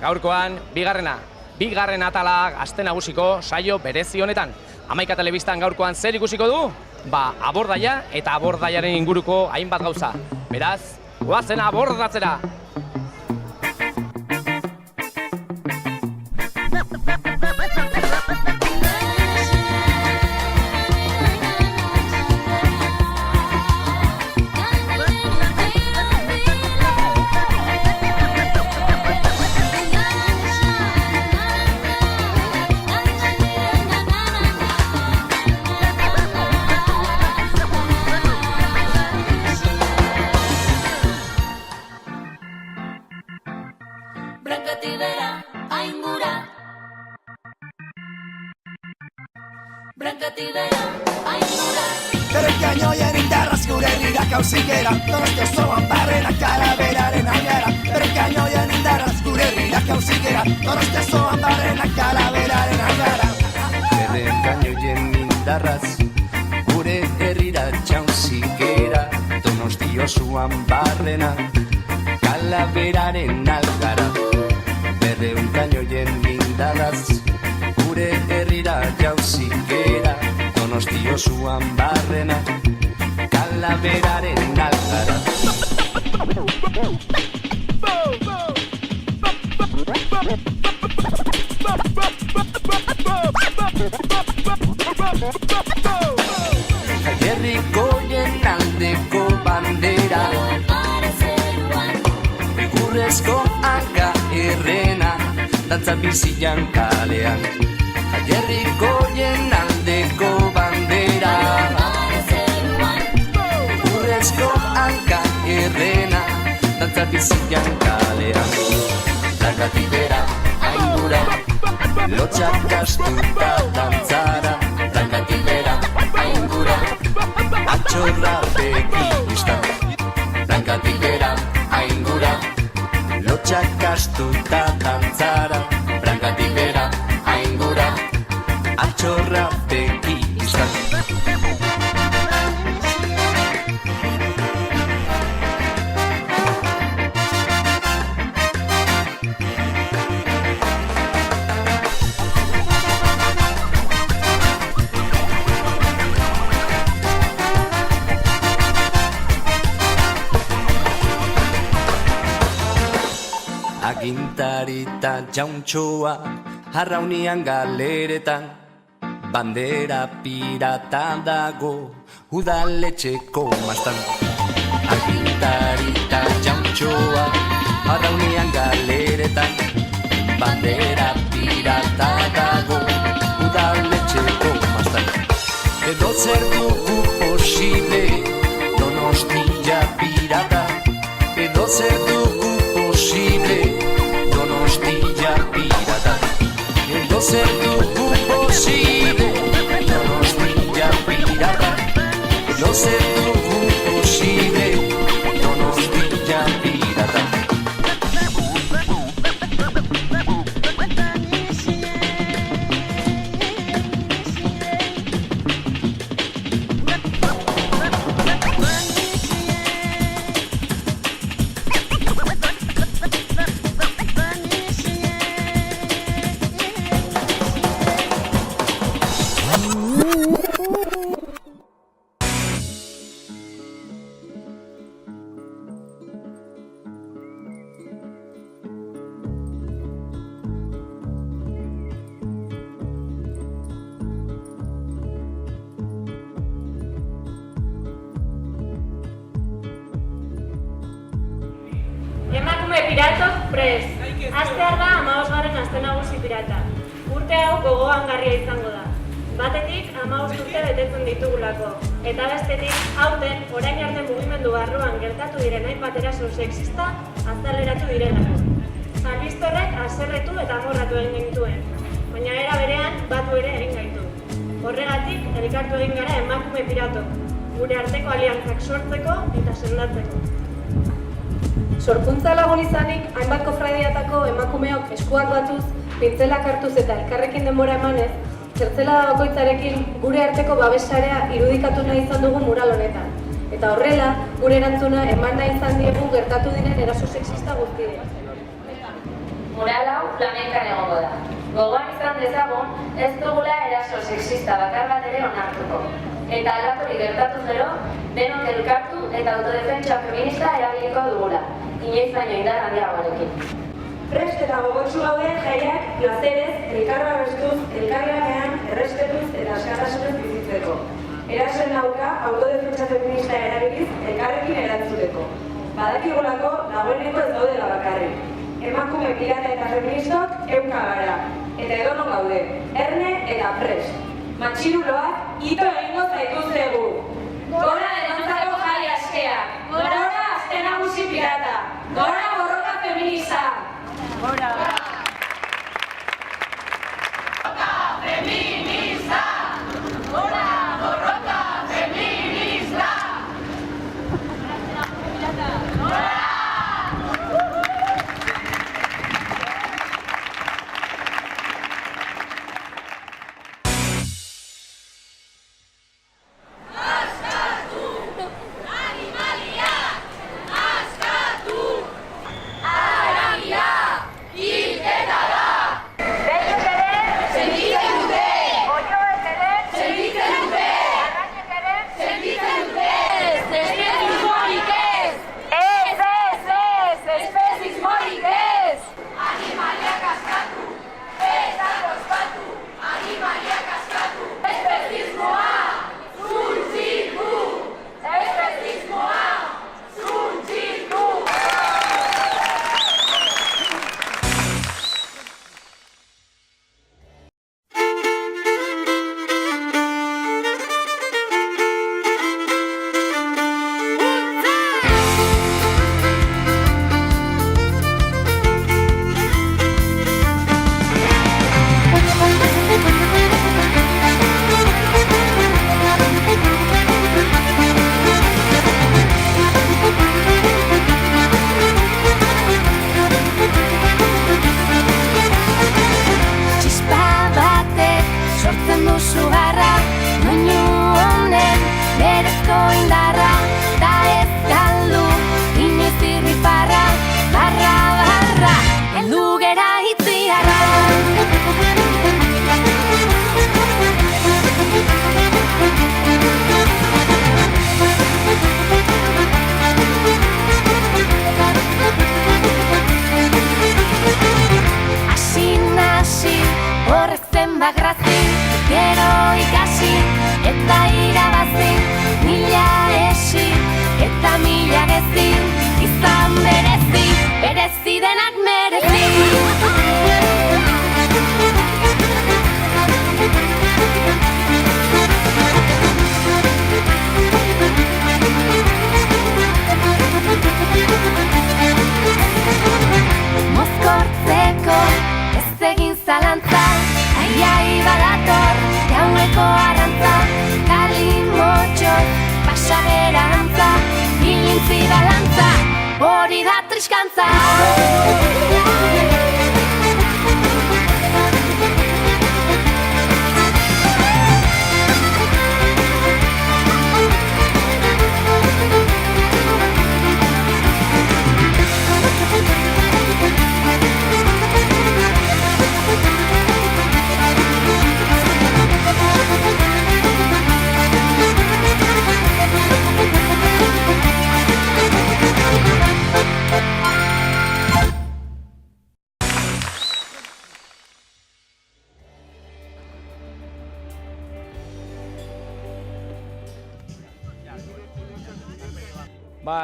Gaurkoan, bigarren atala Gazte Nagusiko saio berezi honetan. Hamaika Telebistan gaurkoan zer ikusiko du? Abordaia eta abordaiaren inguruko hainbat gauza. Beraz, goazen abordatzera! Berekainoien indarraz gure herrira kauzikera, Donostia osoan barrena kalaberaren abiara. Berekainoien indarraz gure herrira kauzikera, Donostia osoan barrena kalaberaren abiara. Berekainoien indarraz gure herrira kauzikera, Donostia osoan barrena kalaberaren algara. Berekainoien indarraz gure herrira kauzikera, Donostia osoan barrena kalaberaren algara. Jaierrikoien aldeko bandera, egurrezko hanka errena, dantza bizian kalean. Jaierrikoien aldeko bandera, egurrezko hanka errena, dantza bizian kalean. Brankatibera, aingura, lotxak astuta dantzara. Brankatibera, aingura, atxorra begista. Brankatibera, aingura, lotxak astuta dantzara. Brankatibera, aingura, atxorra begista. Agintarita jauntxoa arraunian galeretan, bandera pirata dago udaletxeko mastan. Agintarita jauntxoa arraunian galeretan, bandera pirata dago udaletxeko mastan. Edo zer dugu posible Donostia pirata, edo zer dugu posible Donostia pirata, edo zer dugu posible Donostia pirata, edo zer dugu posible Donostia pirata. Emakume piratok prest. Astear da 15. Aste Nagusi pirata. Urte hau gogoangarria izango da. Batetik 15 urte betetzen ditugulako. Eta bestetik, aurten, orain arte mugimendu barruan gertatu diren hainbat eraso sexista azaleratu direlako. Albistorrek haserretu eta amorratu egin gintuen, baina era berean batu ere egin gaitu. Horregatik, elkartu egin gara emakume piratok, gure arteko aliantzak sortzeko eta sendatzeko. Sorkuntza lagun izanik, hainbat kofradiatako emakumeok eskuak batuz, pintzelak hartuz eta elkarrekin denbora emanez, zertzelada bakoitzarekin gure arteko babesarea irudikatu nahi izan dugu mural honetan. Eta horrela, gure erantzuna eman nahi izan diegu gertatu diren eraso sexista guztiei. Mural hau flamenkan egongo da. Gogoan izan dezagun, ez dugula eraso sexista bakar bat ere onartuko. Eta aldakorik gertatu gero, denok elkartu eta autodefentsa feminista erabiliko dugula. Inoiz baino indar handiagoarekin. Prest eta gogotsu gauden jaiak plazerez, elkarra bestuz, elkarlanean, errespetuz eta askatasunez bizitzeko. Erasoen aurka autodefentsa feminista erabiliz elkarrekin erantzuteko. Badakigulako dagoeneko ez daudela bakarrik. Emakume pirata eta feministok ehunka gara. Eta edonon gaude, erne eta prest. Matxiruloak ito egingo zaituztegu. Gora denontzako jai askea. Gora Aste Nagusi pirata. Gora borroka feminista. Gora.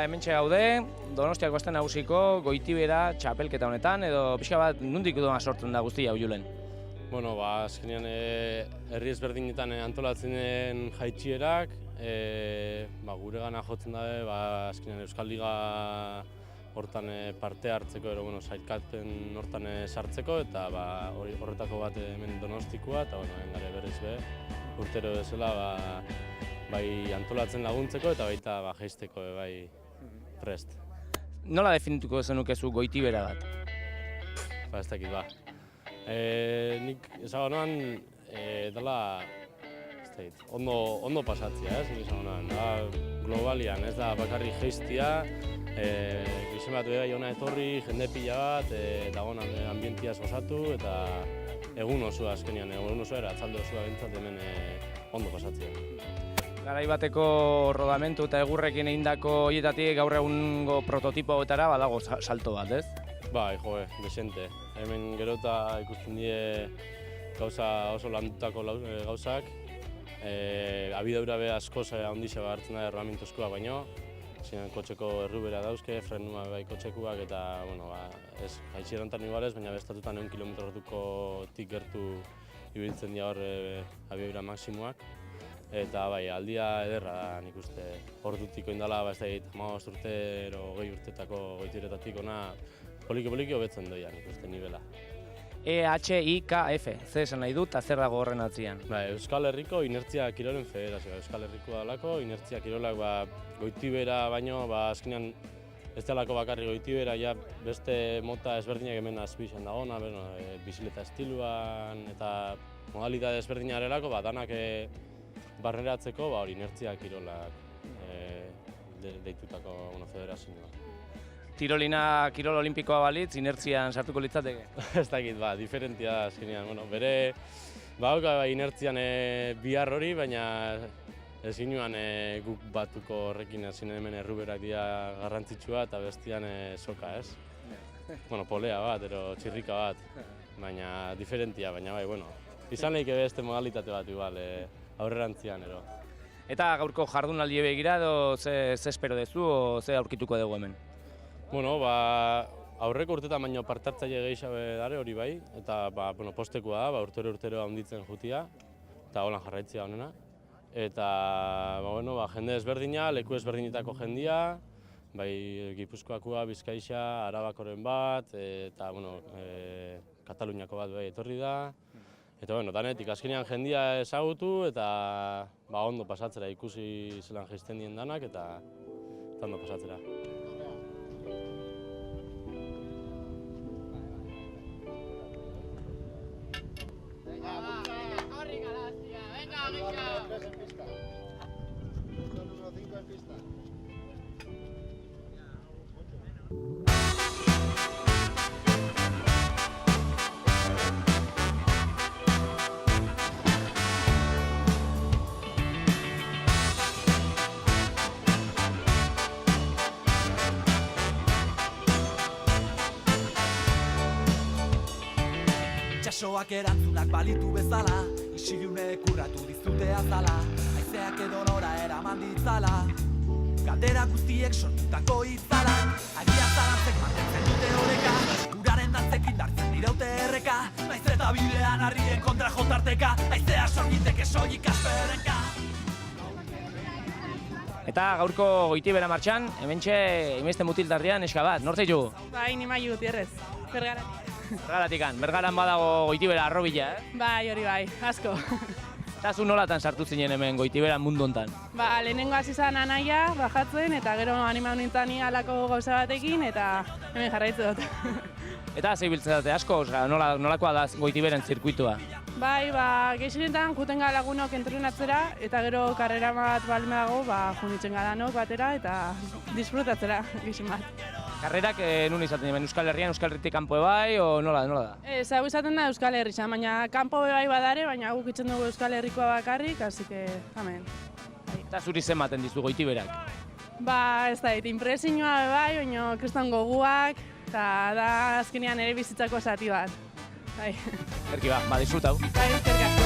Hementxe gaude, Donostiako Aste Nagusiko Goitibera txapelketa honetan, edo pixka bat nondik doa sortzen da guztia hau Julen? Bueno, azkenean herri ezberdinetan antolatzen den jaitsierak, gure gana jotzen dabe, azkenean Euskal Liga hortan parte hartzeko, sailkapen hortan sartzeko, eta horretako bat hemen Donostikoa, eta hemen gare berriz be. urtero bezala bai antolatzen laguntzeko eta baita jaisteko bai prest. Nola definituko zenukezu Goitibera bat? Ez dakit nik esango noan dela ondo pasatzea, nik esango noan. Globalian, ez da bakarrik jaistia, gizien bat bai hona etorri, jende pila bat, dagoen ambientiaz osatu eta egun osoa azkenean, egun osoa era atzalde osoa bintzat hemen ondo pasatzea. Garai bateko rodamentu eta egurrekin egindako horietatik gaur egungo prototipo hauetara badago salto bat, ez? Bai, desente. Hemen gero eta ikusten die gauza oso landutako gauzak. Abidaura be askoz handixe hartzen da erramintuzkoa baino. Kotxeko errubera dauzke, frenua bai kotxekuak eta, ez jaitxierantan igualez, baina bestatutan 1 kilometrotik gertu ibiltzen dira hor abidaura maksimoak. Eta bai, aldia ederra da nik uste. Ordutik oindala, ez da 15 urte edo 20 urtetako Goitiberatik ona poliki hobetzen doia nik uste nivela. EHIKF, ze esan nahi dut eta zer dago horren atzian? Euskal Herriko Inertzia Kirolen Federazioa. Euskal Herriko dalako, Inertzia Kirolak Goitibera baino, azkenean ez delako bakarri Goitibera, beste mota ezberdinak hemen azpixen dagona, bizileta estiluan eta modalitate ezberdinarelako, danak barneratzeko Inertzia Kirolak deitutako federazioa. Tirolina kirol olimpikoa balitz, inertzian sartuko litzateke? Ez dakit, diferentia da azkenean. Bere, inertzian bihar hori, baina ez ginuan guk batuko horrekin ezin hemen erruberak dira garrantzitsua eta bestian soka, ez? Polea bat, ero txirrika bat, baina diferentia, baina izan lehik beste modalitate bat igual, aurrerantzian, ero. Eta gaurko jardunaldi begira edo ze espero dezu o ze aurkituko dugu hemen? Aurreko urtetan baino partartzaile gehiago dare hori bai, eta postekoa da, urtero handitzen jutia, eta holan jarraitzea honena. Eta jende ezberdina, leku ezberdinetako jendia, bai Gipuzkoakoa, Bizkaixa, Arabakoren bat, eta Kataluniako bat bai etorri da. Eta danetik azkenean jendia ezagutu eta ondo pasatzera ikusi zelan jaisten dien danak eta ondo pasatzera. Itxasoak erantzunak balitu bezala, isilune kurratu dizute azala, haizeak edonora eraman ditzala, galdera guztiek sortutako itzalak, agian zalantzek mantentzen dute oreka, uraren dantzekin dartzen diraute erreka, naiz eta bidean harrien kontra jotarteka, haizea sorgiteke soilik asperenka. Eta gaurko Goitibera martxan, hementxe imeste mutiltarrian eska bat, nor zaitugu? Ni Maiu Gutierrez, Bergaratik. Bergaran badago Goitibera arrobila, Bai, hori bai, asko. Eta zu nolatan sartu zinen hemen Goitibera mundu hontan? Lehenengo hasi zen anaia, bajatzen, eta gero animau nintzen ni halako gauza batekin, eta hemen jarraitzen dut. Eta ze ibiltzen dute asko, nolakoa da Goitiberen zirkuitua? Bai, gehienetan juten gara lagunok entrenatzera, eta gero karrera bat balme dago, junitzen garanok batera, eta disfrutatzera, gehien bat. Karrerak nun izaten hemen Euskal Herrian, Euskal Herritik kanpo bai, o nola da? Hau izaten da Euskal Herrian, baina kanpo bai badare, baina guk itzen dugu Euskal Herrikoa bakarrik, así que, amen. Eta zuri zenbaten dizu Goitiberak? Ez da, impresioa bai, baina kriston goguak, eta da azkenean ere bizitzako zati bat. Erki disfrutau. Eskerrik asko.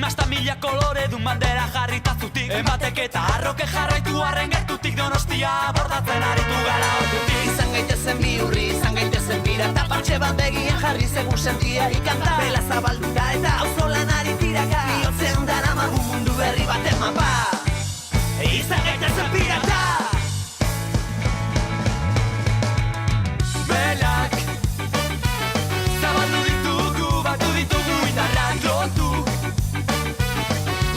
Masta mila kolore dun bandera jarrita zutik Ematek eta arroke jarraitu arren gertutik Donostia abordatzen aritu gara ordutik Izan gaitezen bihurri, izan gaitezen pirata Partxe bat begien jarri segun sentiari kanta Bela zabalduta eta auzolan ari tiraka Bihotzean daramagun mundu berri baten mapa Izan gaitezen pirata Belak zabaldu ditugu, batu ditugu indarrak lotu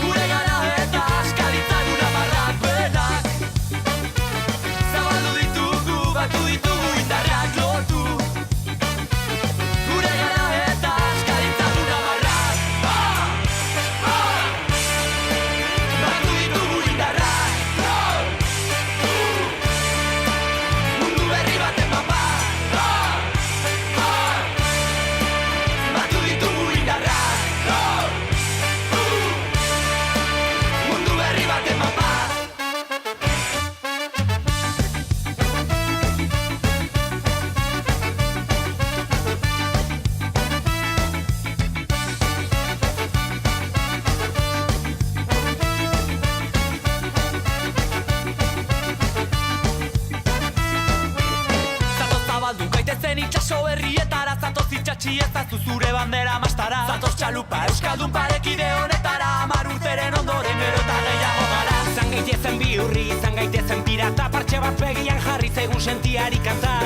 Gure gara eta askalitza gura marrak Belak zabaldu ditugu, batu ditugu indarrak lotu Gure gara eta askalitza gura marrak Batu ditugu indarrak lotu Mundu berri baten mapa Batu ditugu indarrak Mundu berri baten mapa Zatoz zabaldu gaitezen itxaso berrietara Zatoz itxatxi ezazu zure bandera mastara Zatoz txalupa euskaldun parekide honetara 10 urteren ondoren gero eta gehiago gara Izan gaitezen bihurri, izan gaitezen pirata Partxe bat begian jarri zegun sentiari kanta